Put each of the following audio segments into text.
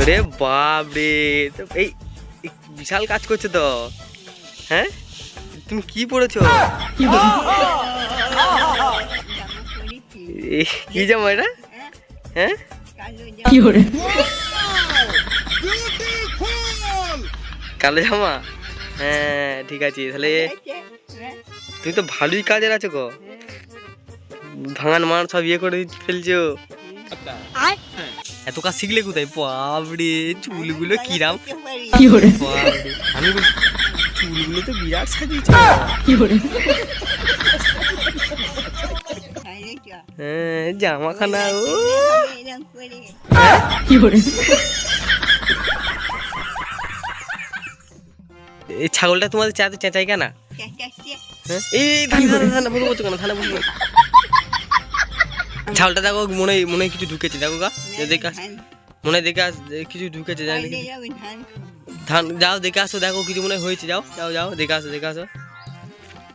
ওরে বাপ রে, তো এই বিশাল কাজ করছো তো। হ্যাঁ, তুমি কি পড়েছো? কি জামা এটা? হ্যাঁ, কি করে? কালো জামা? হ্যাঁ ঠিক আছে, তাহলে তুমি তো ভালোই কাজের আছো গো। ভাঙান মান সব ইয়ে করে ফেলছো। এত কাজ শিখলে কোথায়? বাবরে, চুলগুলো কিরাম। কি করে? বাবরে, আমি চুলগুলো তো বিরাট সাজিয়েছ। কি করে? হ্যাঁ, জামাখানা ও কি করে? এই ছাগলটা তোমাদের চাতে চেঁচাই কেন? হ্যাঁ, এই ধানা বসে বলছো কেন? ধানা বসে ছাগলটা দেখো, মনে মনে হয় কিছু ঢুকেছে, দেখো গা, দেখে আস, মনে হয় দেখে আস, কিছু ঢুকেছে, জানি ধান। যাও দেখে আসো, দেখো কিছু মনে হয়েছে, যাও যাও যাও দেখে আসো, দেখে আসো।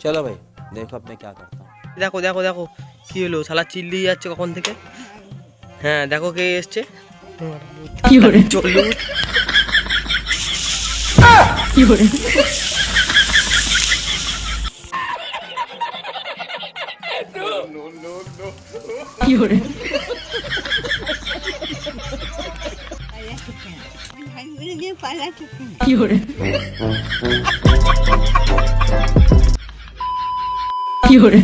चलो भाई देखो अब मैं क्या करता हूँ। দেখো দেখো দেখো কি হলো, শালা চিল্লিয়ে যাচ্ছে কখন থেকে। হ্যাঁ দেখো কে এসছে। কি করে? চলুন। কি করে? কি করে? কি করে? কি করে?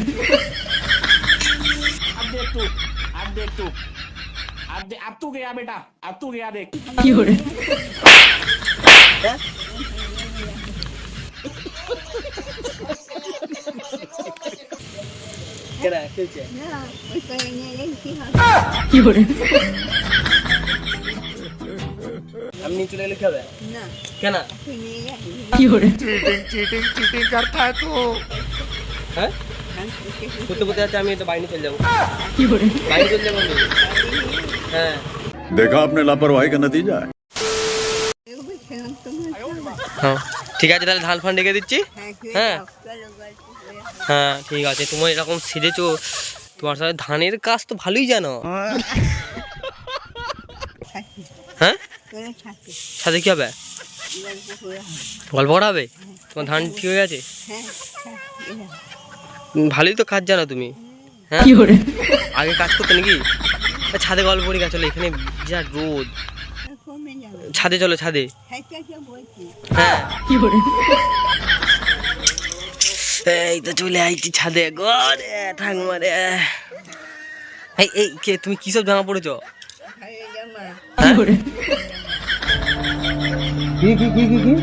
अब तू गया बेटा, अब तू गया देख। কি করে? কি করে? আমি নিয়ে চলে গেলে কি হবে? কেন? কি করে? चीटिंग करता है तू। হ্যাঁ, করতে করতে যাচ্ছে, আমি তো বাইরে চলে যাবো, কি করে? বাইরে চলে যাবো আমি। হ্যাঁ देखा आपने लापरवाही का नतीजा है। হ্যাঁ ঠিক আছে, তাহলে ধান ফান রেখে দিচ্ছি। হ্যাঁ হ্যাঁ ঠিক আছে, তোমার এরকম সেজেছো, তোমার সাথে ধানের কাজ তো ভালোই জানো। হ্যাঁ, সাথে কি হবে? গল্প করা হবে? তোমার ধান ঠিক হয়ে গেছে? ভালোই তো কাজ জানো তুমি। হ্যাঁ, কি করে? আগে কাজ করতে নাকি? ছাদে গল্প করি, চলো, এখানে যা রোদ। ছাদে চলো, ছাদে। হ্যাঁ কি করে? এই তো চলে আইছি ছাদে, গরে ঠাকুমা রে। এই এই কে তুমি, কি সব জামা পড়েছো? কি করে? কি কি কি কি কি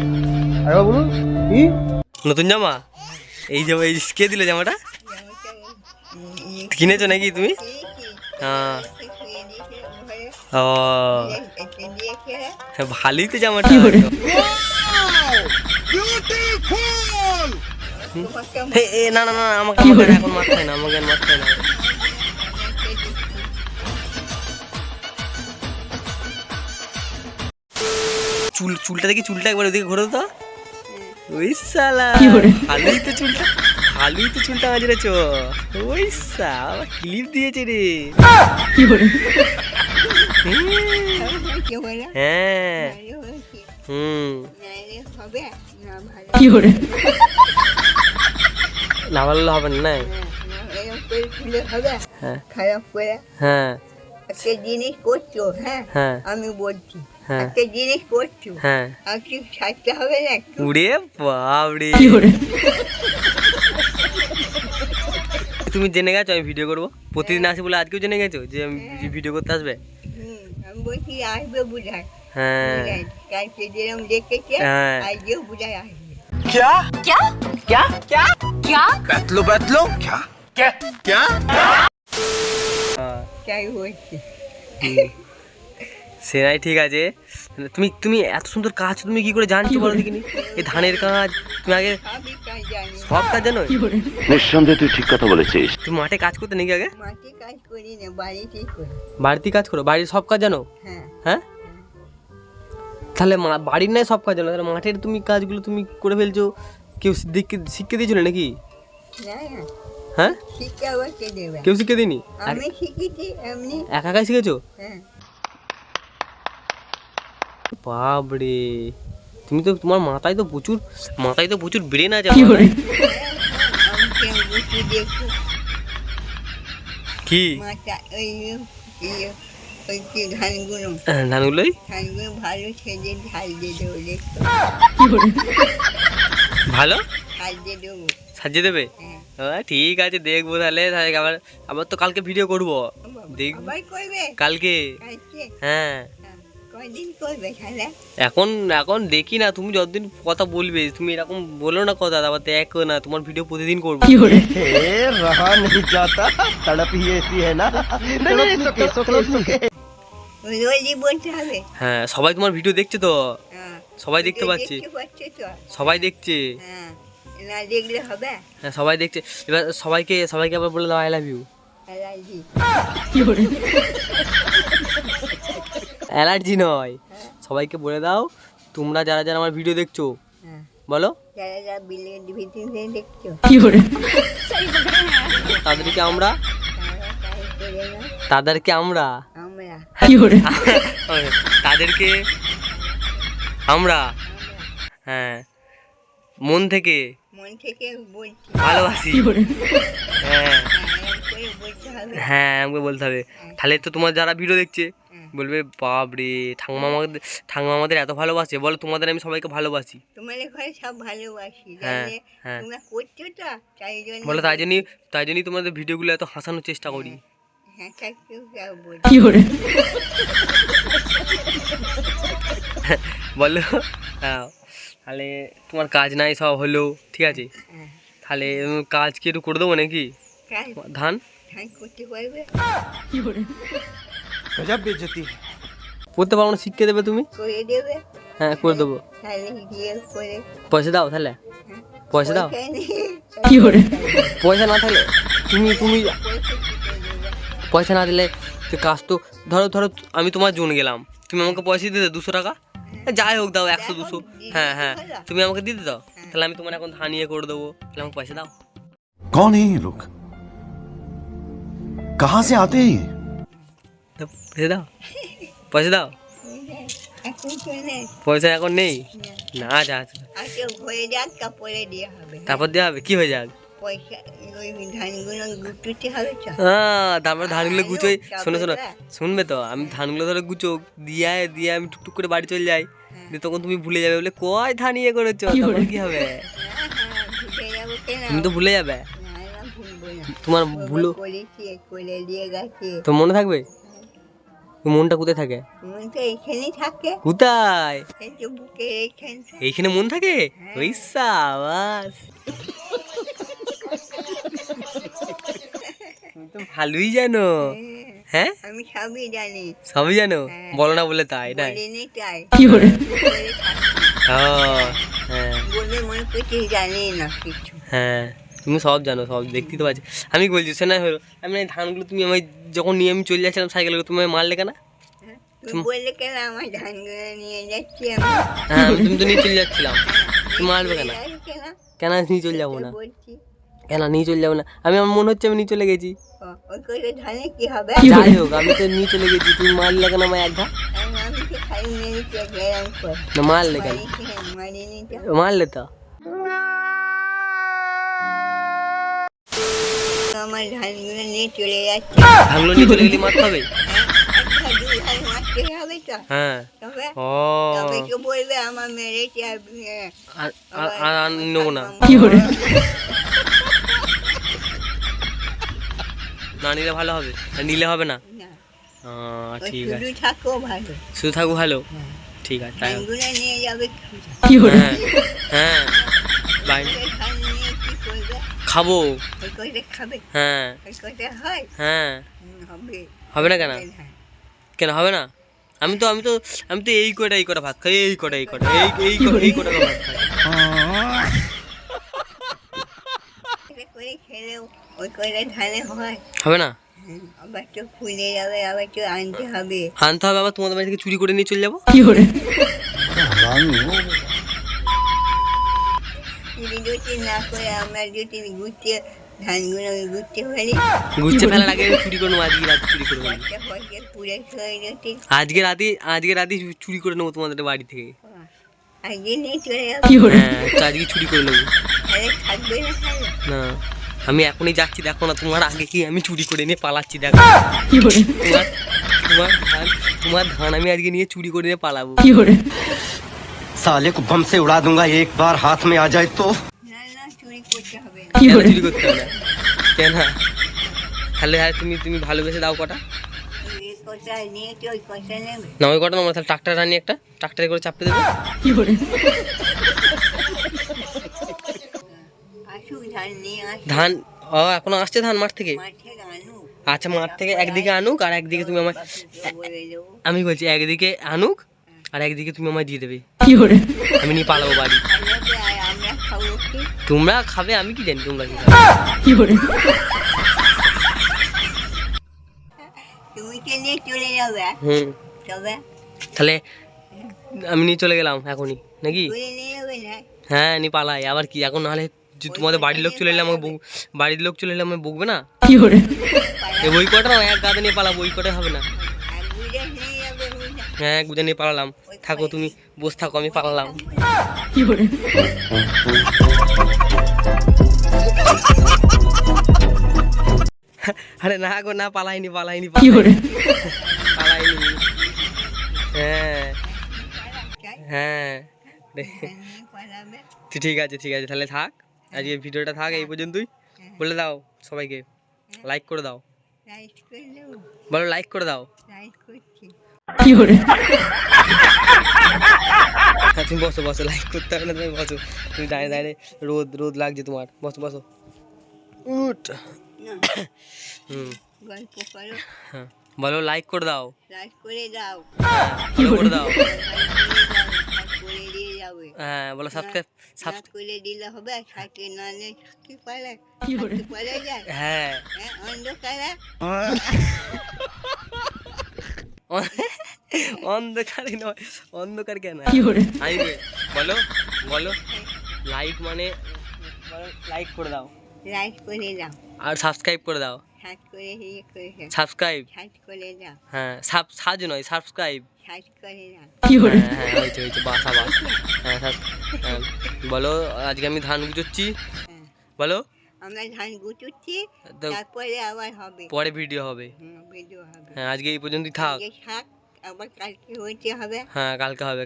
আরে বলুন কি? নতুন জামা? এই জামা, এই কে দিলে জামাটা? কিনেছো নাকি তুমি? হ্যাঁ, ও ভালোই তো জামাটা। কি করে? না না না, আমাকে কি করে? এখন মাথায় না, আমাকে মাথায় না। চুলটা দেখি, চুলটা একবার ওদিকে ঘোরো তো। ওই শালা, কি করে? ভালোই তো চুলটা, ভালোই তো চুলটা মাঝরেছ। ওই শালা ক্লিপ দিয়েছে রে। কি করে? হ্যাঁ হুম, কি করে? না ভালো হবে না। হ্যাঁ খারাপ করে হ্যাঁ একটা জিনিস করছো, হ্যাঁ হ্যাঁ আমি বলছি, হ্যাঁ একটা জিনিস করছো, হ্যাঁ। আর কি ছাড়তে হবে না একটু? উড়ে বাবরে, কি করে? তুমি জেনে গেছো আমি ভিডিও করবো প্রতিদিন আসি বলে, আজকেও জেনে গেছো যে আমি ভিডিও করতে আসবে? আমি বলছি আসবে বুঝায়, হ্যাঁ কালকে যেরকম দেখেছে হ্যাঁ। আজকেও বুঝায় আসবে। क्या क्या क्या क्या क्या? बैतलो क्या क्या क्या? তাই বলছি। সেটাই ঠিক আছে। তুমি তুমি এত সুন্দর কাজ তুমি কি করে জানছো বলো দেখিনি? এই ধানের কাজ তুমি আগে সবই কাজ জানি, সব কাজ জানো? কি করে? निस्संदेह তুই ঠিক কথা বলেছিস। তুমি মাঠে কাজ করতে নাকি আগে? মাঠে কাজ করি না, বাড়িতেই করি। বাড়িতে কাজ করো? বাড়ির সব কাজ জানো? হ্যাঁ হ্যাঁ, তাহলে বাড়ির নাই সব কাজ জানো, তাহলে মাঠের তুমি কাজগুলো তুমি করে ফেলছো, কেউ শিখে দিয়েছিল নাকি? না না, হ্যাঁ, শিক্ষা আবার কে দেবে? কেউ শিখে দিইনি? আমি শিখেছি এমনি। একা একাই শিখেছো? হ্যাঁ বাপরে, তুমি তো তোমার মাথায় তো প্রচুর ব্রেন আছে। আমি কেমন বুঝি দেখো কি মাথা ওই ওই কি ধানগুলো ধানগুলোই ভালো ছেড়ে ঢাল দিয়ে দেবো দেখো ভালো ঢাল দিয়ে দেবো। সাজিয়ে দেবে? হ্যাঁ ঠিক আছে, দেখবো তাহলে। আবার আবার তো কালকে ভিডিও করবো, দেখবো আবার করবে কালকে। কালকে? হ্যাঁ, হ্যাঁ, কয়দিন করবে তাহলে? এখন দেখি না, তুমি যতদিন কথা বলবে, তুমি এরকম বলো না কথা, আবার দেখো না, তোমার ভিডিও প্রতিদিন করবো। रहा नहीं जाता तड़प ही ऐसी है ना রোজই বলতে হবে। হ্যাঁ, সবাই তোমার ভিডিও দেখছে তো, হ্যাঁ সবাই দেখতে পাচ্ছে, দেখতে পাচ্ছে তো। সবাই দেখছে। হ্যাঁ না দেখলে হবে? হ্যাঁ, সবাই দেখছে। এবার সবাইকে আবার বলে দাও I love you. Allergy. Allergy নয়, সবাইকে বলে দাও তোমরা যারা যারা আমার ভিডিও দেখছো, হ্যাঁ বলো যারা যারা বিলের ভিতরে দেখছো তাদেরকে আমরা তারা তাই করে না আমরা আমরা তাদেরকে আমরা হ্যাঁ মন থেকে মন থেকে বলছি। ভালোবাসি। হ্যাঁ হ্যাঁ এরকম করে বলতে হবে। হ্যাঁ, আমাকে বলতে হবে। তাহলে তো তোমার যারা ভিডিও দেখছে বলবে বাপরে, ঠাকুমা আমাদের এত ভালোবাসে, বলো তোমাদের আমি সবাইকে ভালোবাসি। তোমাদের ঘরে সব ভালোবাসি হ্যাঁ, জানে হ্যাঁ। তোমরা করছো তো তাই জন্য বলো তাই জন্যই তোমাদের ভিডিওগুলো এত হাসানোর চেষ্টা করি। হ্যাঁ থাকতেও যাও বলি। বলো হ্যাঁ, তাহলে তোমার কাজ নাই, সব হলো ঠিক আছে। হ্যাঁ তাহলে কাজ কি একটু করে দেবো নাকি? কাজ ধান ধান করতে পারবে? गजब बेइज्जती है করতে পারবো না, শিখিয়ে দেবে তুমি? করে দেবে? হ্যাঁ, করে দেবো। তাহলে গিয়ে করে পয়সা দাও তাহলে, পয়সা দাও। পয়সা নেই। পয়সা না থাকলে তুমি পয়সা কি করে দেবে? পয়সা না দিলে তো কাজ তো, ধরো আমি তোমার জন্য গেলাম, তুমি আমাকে পয়সা দিতে 200 টাকা, যাই হোক দাও 100 200, হ্যাঁ হ্যাঁ তুমি আমাকে দিতে দাও, তাহলে আমি তোমার এখন ধান ইয়ে করে দেবো, তাহলে আমাকে পয়সা দাও। कौन है ये लोग, कहाँ से आते हैं ये? পয়সা দাও, পয়সা দাও। এখন তো নেই। পয়সা এখন নেই না। না, আচ্ছা আচ্ছা, আচ্ছা হয়ে যাক তারপরে দেওয়া হবে। তারপর দেওয়া হবে, কি হয়ে যাক? পয়সা ওই ধানগুলো গুটুতে হবে তো। তারপর ধানগুলো গুছোই, শোনো শুনবে তো, আমি ধানগুলো ধরো গুছো দিয়ে আমি টুকটুক করে বাড়ি চলে যাই, দিয়ে তখন তুমি ভুলে যাবে, বলে কয় ধান ইয়ে করেছো, তখন কি হবে? হ্যাঁ ভুলে যাবো কেন? তুমি তো ভুলে যাবে, না না ভুলবো না। তোমার ভুলো করেছি করে দিয়ে গেছে। তো মনে থাকবে? মনটা কোথায় থাকে? মন তো এখানেই থাকে। কোথায়? এই যে বুকে এইখানে থাকে। এইখানে মন থাকে? ওই সাবাস, তুমি তো ভালোই জানো। হ্যাঁ, আমি সবই জানি। সবই জানো, বলো না বলে তাই না? বলিনি তাই। ও বলে থাকি। হ্যাঁ বলে মনে করছি জানি না কিছু। হ্যাঁ, তুমি সব জানো, সব দেখতেই তো পাচ্ছি। আমি বলছি সে না হলো, আমি এই ধানগুলো তুমি আমায় যখন নিয়ে আমি চলে যাচ্ছিলাম সাইকেলে, তুমি আমায় মারলে কেন? তুমি বললে কেন আমার ধানগুলো নিয়ে যাচ্ছি আমি? হ্যাঁ, তুমি তো নিয়ে চলে যাচ্ছিলাম, তুমি মারবে কেন? যাই কেন? কেন নিয়ে চলে যাবো না? বলছি কেন নিয়ে চলে যাবো না? আমার মনে হচ্ছে আমি নিয়ে চলে গেছি। ওই করে ধানে কি হবে? যাই হোক, আমি তো নিয়ে চলে গেছি, তুমি মারলে কেন আমায় এক ঘা? আমি তো খাই মেরেছি গ্যারাম করে। না মারলে কেন? মারিনি তো। মারলে তো। আমার ধানগুলো নিয়ে চলে যাচ্ছে। ধানগুলো নিয়ে চলে গেলে মারতে হবে? একটা দু ধান মারতে হবে তো। হ্যাঁ। তবে ও তবে কেউ বলবে আমার মেরেছে আর নেবো না, না নিলে ভালো হবে, আর নিলে হবে না। না ঠিক আছে, শুধু থাকো ভালো। শুধু থাকবো ভালো, ঠিক আছে তাই হবে। ধানগুলো নিয়ে যাবে হ্যাঁ হ্যাঁ, বাই, ধান নিয়ে কি করবে? খাবো। ওই করে খাবে? হ্যাঁ ওই করে হয়? হ্যাঁ, হবে। হবে না কেন? হ্যাঁ। কেন হবে না? আমি তো এই কটা ভাত খাই, এই কটা ভাত খাই। এটা করে খেলেও ওই করে ধানে হয়। হবে না? আবার তো ফুলে যাবে, আবার তো আনতে হবে। আনতে হবে, আবার তোমাদের বাড়ি থেকে চুরি করে নিয়ে চলে যাবো। যদি না করে আমরা যদি গুছিয়ে ধানগুলো আমি ঘুরতে পারি গুচ্ছে ফেলার আগে আমি চুরি করে নেবো, আজকে রাতে চুরি করে নেবো। পয়সা পয়সা পুরে ছয় রুটি আজকে রাতে চুরি করে নেবো তোমাদের বাড়ি থেকে। আজকে নিয়ে চলে যাবো হ্যাঁ তো আজকে চুরি করে নেবো। তাহলে থাকবে না তাহলে না আমি এখনই যাচ্ছি, দেখো না তোমার আগে কি আমি চুরি করে নিয়ে পালাচ্ছি, দেখো তোমার ধান আমি আজকে নিয়ে চুরি করে নিয়ে পালাবো। साले को बम से उड़ा दूंगा एक बार हाथ में आ जाए तो। না না চুরি করতে হবে না কেন চুরি করতে হবে না? কেন? তাহলে তুমি ভালোবেসে দাও কটা এই কথা নিয়ে তো ওই কথা নেবে না, ওই কটা না, তাহলে ট্রাক্টর আনি একটা, ট্রাক্টরে করে চাপতে দেবে। আসুক ধান নিয়ে আসুক ধান এখনো আসছে ধান মাঠ থেকে? মাঠে আনুক আচ্ছা মাঠ থেকে একদিকে আনুক আর একদিকে তুমি আমার, বলে দেবো আমি বলছি একদিকে আনুক আর একদিকে তুমি আমায় দিয়ে দেবে, আমি নিয়ে পালাবো বাড়ি। তাহলে আর আমরা খাবো কি তোমরা খাবে, আমি কি জানি তোমরা কি খাবে। তুমি কে নিয়ে চলে যাবে হুম তবে তাহলে আমি নিয়ে চলে গেলাম এখনই নাকি? তুলে নিয়ে যাবে না হ্যাঁ নিয়ে পালাই আবার কি, এখন নাহলে তোমাদের বাড়ির লোক চলে এলে আমাকে বাড়ির লোক চলে এলে আমাকে বকবে না। এ বই কটা না এক গাদা নিয়ে পালাবো, বই কটা হবে না। আর বুঝে নিয়ে যাবে বুঝে হ্যাঁ গুজে নিয়ে পালালাম, থাকো তুমি বসে থাকো, আমি পালালাম। আরে না গো না, পালাইনি পালাইনি পালাইনি। হ্যাঁ হ্যাঁ নিয়ে পালাবে ঠিক আছে তাহলে থাক, আজকে ভিডিওটা থাক এই পর্যন্তই। বলে দাও সবাইকে লাইক করে দাও, লাইট করে দেবো বলো লাইক করে দাও। লাইট করছি হ্যাঁ তুমি বসো লাইক করতে হবে না, তুমি বসো, তুমি দাঁড়িয়ে রোদ লাগছে তোমার, বসো উঠ। না হুম গল্প করো হ্যাঁ বলো লাইক করে দাও, লাইট করে দাও ফলো করে দাও, করে দিয়ে যাবে হ্যাঁ বলো সাবস্ক্রাইব না করে দিলে হবে সাথে না নিয়ে কি পালে পালা যায় হ্যাঁ হ্যাঁ অন্ধকারে অন্ধকারে নয়, অন্ধকার কেন আমি বলো লাইক মানে লাইক করে দাও লাইট করে দাও আর সাবস্ক্রাইব করে দাও, সাত করে ইয়ে করে দাও সাবস্ক্রাইব সাত করে দাও হ্যাঁ সাজ নয় সাবস্ক্রাইব, সাত করে দাও হ্যাঁ হয়েছে বাস হ্যাঁ হ্যাঁ বলো আজকে আমি ধান গুজোচ্ছি, হ্যাঁ বলো আমরা ধান গুছুচ্ছি তো তারপরে আবার হবে পরে ভিডিও হবে। ভিডিও হবে হ্যাঁ আজকে এই পর্যন্তই থাক, আজকে থাক আবার কালকে হইতে হবে হ্যাঁ কালকে হবে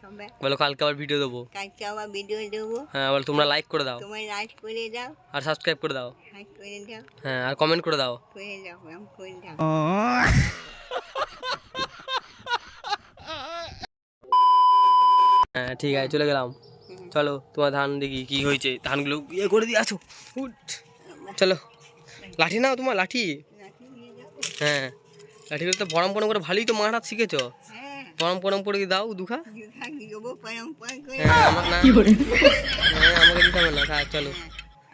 তবে বলো কালকে আবার ভিডিও দেবো, কালকে আবার ভিডিও দেবো হ্যাঁ বলো তোমরা লাইক করে দাও তোমার লাইট করে দাও আর সাবস্ক্রাইব করে দাও, লাইট করে দাও হ্যাঁ আর কমেন্ট করে দাও। এরকম করে দাও হ্যাঁ ঠিক আছে চলে গেলাম, চলো তোমার ধান দেখি কি হয়েছে, ধানগুলো ইয়ে করে দিয়ে আছো, উঠ চলো। লাঠি নাও তোমার লাঠি, হ্যাঁ লাঠিগুলো তো বরম করে ভালোই তো মারা শিখেছো, হ্যাঁ বরম করে দাও দুখা। দেবো পরম্পরা করে হ্যাঁ আমাকে না, হ্যাঁ আমাকে দিতে হবে না, থাক চলো।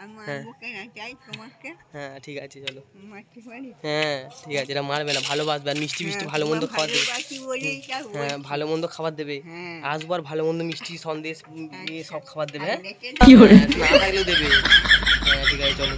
আমার বুকে না চাই তোমাকে হ্যাঁ ঠিক আছে চলো, মারতে পারি হ্যাঁ ঠিক আছে, এটা মারবে না, ভালোবাসবে আর মিষ্টি ভালো মন্দ খাবার দেবে, ভালোবাসি বলেই তা হ্যাঁ ভালো মন্দ খাবার দেবে, হ্যাঁ আসবো আর ভালো মন্দ মিষ্টি সন্দেশ সব খাবার দেবে, হ্যাঁ দেখে না থাকলেও দেবে, হ্যাঁ ঠিক আছে চলো।